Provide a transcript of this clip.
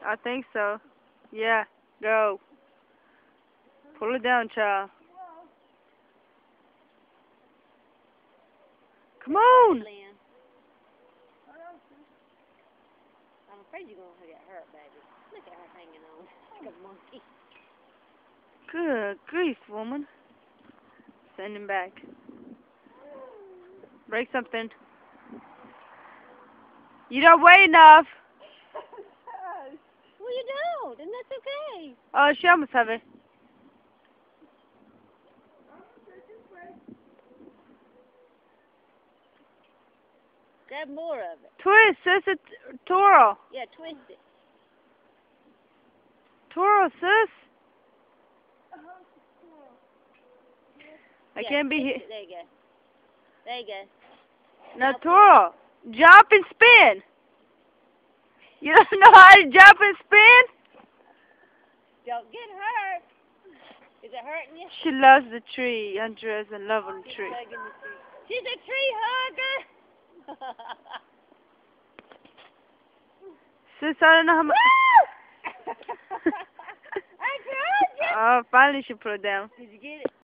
I think so. Yeah, go. Pull it down, child. Come on! Lynn. I'm afraid you're going to get hurt, baby. Look at her hanging on like a monkey. Good grief, woman. Send him back. Break something. You don't weigh enough. Well, you don't, and that's okay. Oh, she almost have it. Grab more of it. Twist, sis. It's Toro. Yeah, twist it. Toro, sis. I Yeah, can't be twist here. it. There you go. There you go. Now, Toro, jump and spin. You don't know how to jump and spin? Don't get hurt. Is it hurting you? She loves the tree. Andrea's in love with the tree. Hugging the tree. She's a tree hugger. Sis, I don't know how much. I told you. Oh, finally she put it down. Did you get it?